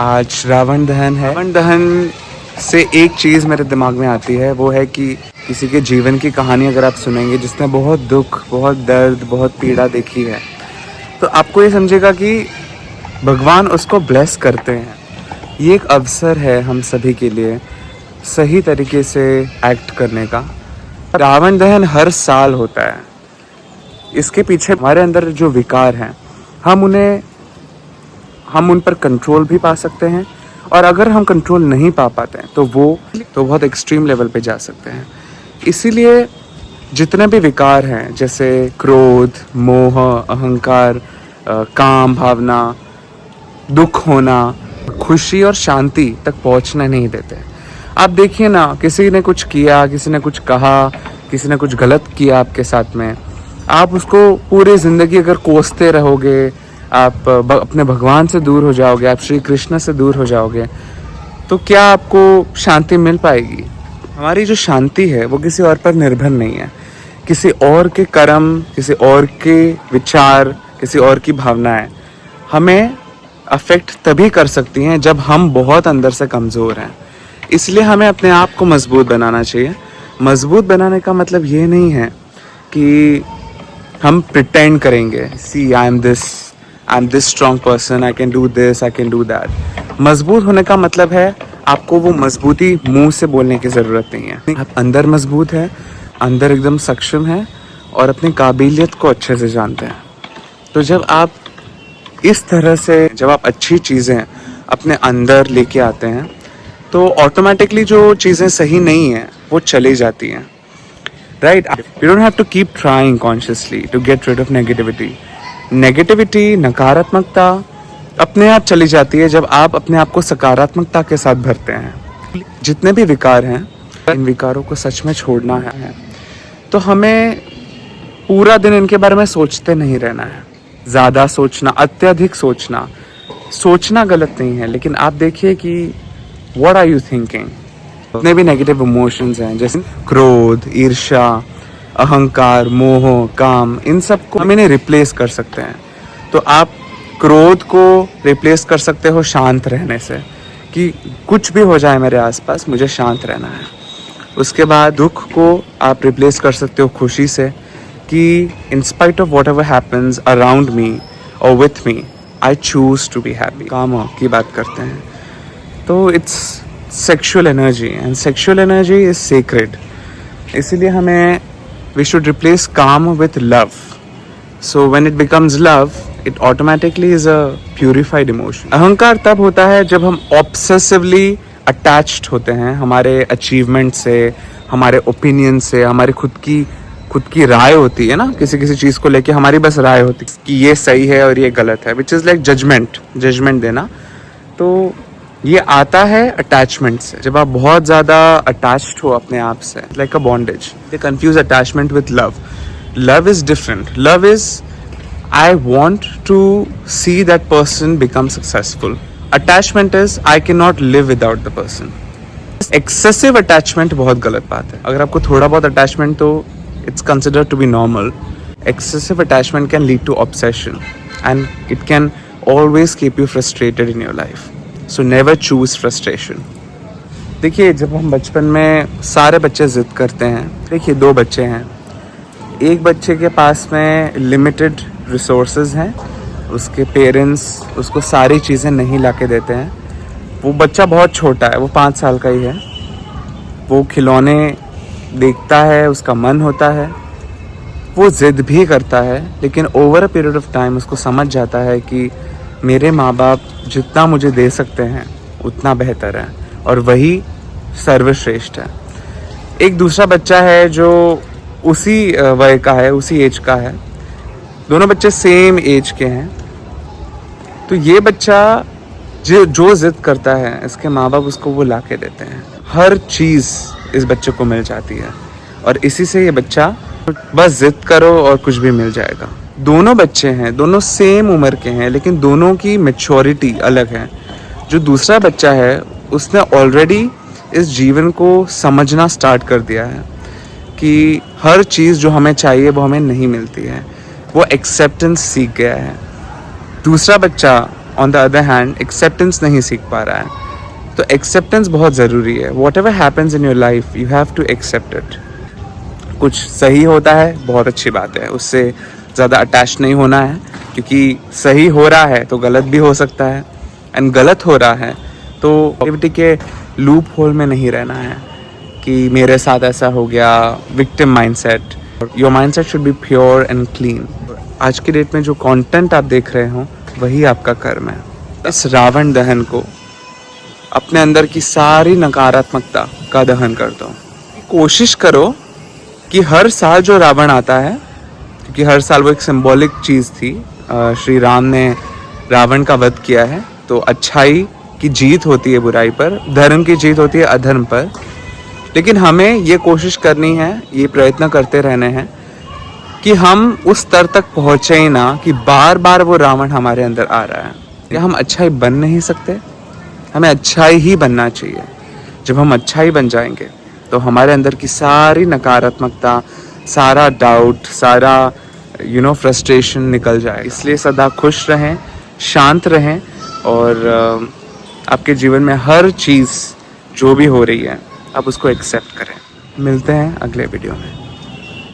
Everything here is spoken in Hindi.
आज रावण दहन है। रावण दहन से एक चीज़ मेरे दिमाग में आती है, वो है कि किसी के जीवन की कहानी अगर आप सुनेंगे जिसने बहुत दुख, बहुत दर्द, बहुत पीड़ा देखी है, तो आपको ये समझेगा कि भगवान उसको ब्लेस करते हैं। ये एक अवसर है हम सभी के लिए सही तरीके से एक्ट करने का। रावण दहन हर साल होता है। इसके पीछे हमारे अंदर जो विकार हैं, हम उन पर कंट्रोल भी पा सकते हैं, और अगर हम कंट्रोल नहीं पा पाते हैं तो बहुत एक्सट्रीम लेवल पे जा सकते हैं। इसीलिए जितने भी विकार हैं, जैसे क्रोध, मोह, अहंकार, काम भावना, दुख होना, खुशी और शांति तक पहुंचना नहीं देते। आप देखिए ना, किसी ने कुछ किया, किसी ने कुछ कहा, किसी ने कुछ गलत किया आपके साथ में, आप उसको पूरी ज़िंदगी अगर कोसते रहोगे, आप अपने भगवान से दूर हो जाओगे, आप श्री कृष्ण से दूर हो जाओगे, तो क्या आपको शांति मिल पाएगी? हमारी जो शांति है वो किसी और पर निर्भर नहीं है। किसी और के कर्म, किसी और के विचार, किसी और की भावनाएं हमें अफेक्ट तभी कर सकती हैं जब हम बहुत अंदर से कमज़ोर हैं। इसलिए हमें अपने आप को मजबूत बनाना चाहिए। मजबूत बनाने का मतलब ये नहीं है कि हम प्रिटेंड करेंगे, see I am this strong person, I can do this, I can do that. मजबूत होने का मतलब है आपको वो मजबूती मुंह से बोलने की ज़रूरत नहीं है। आप अंदर मजबूत है, अंदर एकदम सक्षम है और अपनी काबिलियत को अच्छे से जानते हैं। तो जब आप इस तरह से, जब आप अच्छी चीज़ें अपने अंदर लेके आते हैं, तो ऑटोमेटिकली जो चीज़ें सही नहीं हैं वो चली जाती हैं, right? You don't have to keep trying consciously to get rid of negativity, नकारात्मकता अपने आप चली जाती है जब आप अपने आप को सकारात्मकता के साथ भरते हैं। जितने भी विकार हैं, इन विकारों को सच में छोड़ना है तो हमें पूरा दिन इनके बारे में सोचते नहीं रहना है। ज़्यादा सोचना, अत्यधिक सोचना गलत नहीं है, लेकिन आप देखिए कि व्हाट आर यू थिंकिंग। जितने भी नेगेटिव इमोशंस हैं, जैसे क्रोध, ईर्ष्या, अहंकार, मोह, काम, इन सब को हम इन्हें रिप्लेस कर सकते हैं। तो आप क्रोध को रिप्लेस कर सकते हो शांत रहने से, कि कुछ भी हो जाए मेरे आसपास, मुझे शांत रहना है। उसके बाद दुख को आप रिप्लेस कर सकते हो खुशी से, कि in spite of whatever happens around me और with me, I choose to be happy. काम की बात करते हैं तो it's sexual energy, and sexual energy is sacred. इसीलिए हमें वी शुड रिप्लेस काम with love. So when it becomes love, it automatically is a purified emotion. अहंकार तब होता है जब हम ऑब्सेसिवली अटैच्ड होते हैं हमारे अचीवमेंट से, हमारे ओपिनियन से, हमारी खुद की राय होती है ना, किसी चीज़ को लेके हमारी बस राय होती है कि ये सही है और ये गलत है, विच इज़ लाइक जजमेंट देना। तो ये आता है अटैचमेंट से। जब आप बहुत ज़्यादा अटैच्ड हो अपने आप से, like a bondage. They confuse attachment with love. Love is different. Love is I want to see that person become successful. Attachment is I can not live without the person. Excessive attachment बहुत गलत बात है। अगर आपको थोड़ा बहुत अटैचमेंट, तो it's considered to be normal. Excessive attachment can lead to obsession, and it can always keep you frustrated in your life. So never choose frustration. देखिए, जब हम बचपन में, सारे बच्चे जिद करते हैं। देखिए, 2 बच्चे हैं, एक बच्चे के पास में लिमिटेड रिसोर्सेज हैं, उसके पेरेंट्स उसको सारी चीज़ें नहीं ला के देते हैं। वो बच्चा बहुत छोटा है, वो 5 साल का ही है। वो खिलौने देखता है, उसका मन होता है, वो जिद भी करता है, लेकिन over a period of time उसको समझ जाता है कि मेरे माँ बाप जितना मुझे दे सकते हैं उतना बेहतर है, और वही सर्वश्रेष्ठ है। एक दूसरा बच्चा है जो उसी वय का है, उसी एज का है, दोनों बच्चे सेम एज के हैं। तो ये बच्चा जो जिद करता है, इसके माँ बाप उसको वो ला के देते हैं। हर चीज़ इस बच्चे को मिल जाती है, और इसी से ये बच्चा बस जिद करो और कुछ भी मिल जाएगा। दोनों बच्चे हैं, दोनों सेम उम्र के हैं, लेकिन दोनों की मैच्योरिटी अलग है। जो दूसरा बच्चा है, उसने ऑलरेडी इस जीवन को समझना स्टार्ट कर दिया है कि हर चीज़ जो हमें चाहिए वो हमें नहीं मिलती है। वो एक्सेप्टेंस सीख गया है। दूसरा बच्चा on the other hand acceptance नहीं सीख पा रहा है। तो एक्सेप्टेंस बहुत ज़रूरी है। Whatever happens in your life you have to accept it. कुछ सही होता है बहुत अच्छी बात है, उससे ज़्यादा अटैच नहीं होना है, क्योंकि सही हो रहा है तो गलत भी हो सकता है, एंड गलत हो रहा है तो एक्टिविटी के लूप होल में नहीं रहना है कि मेरे साथ ऐसा हो गया, victim mindset. Your mindset should be pure and clean. आज की डेट में जो कंटेंट आप देख रहे हो वही आपका कर्म है। इस रावण दहन को, अपने अंदर की सारी नकारात्मकता का दहन कर दो। कोशिश करो कि हर साल जो रावण आता है, क्योंकि हर साल वो एक सिंबॉलिक चीज़ थी, श्री राम ने रावण का वध किया है, तो अच्छाई की जीत होती है बुराई पर, धर्म की जीत होती है अधर्म पर। लेकिन हमें ये कोशिश करनी है, ये प्रयत्न करते रहने हैं कि हम उस स्तर तक पहुँचे ही ना कि बार बार वो रावण हमारे अंदर आ रहा है। या हम अच्छाई बन नहीं सकते, हमें अच्छाई ही बनना चाहिए। जब हम अच्छाई बन जाएंगे तो हमारे अंदर की सारी नकारात्मकता, सारा डाउट, सारा फ्रस्ट्रेशन निकल जाए। इसलिए सदा खुश रहें, शांत रहें, और आपके जीवन में हर चीज़ जो भी हो रही है आप उसको एक्सेप्ट करें। मिलते हैं अगले वीडियो में।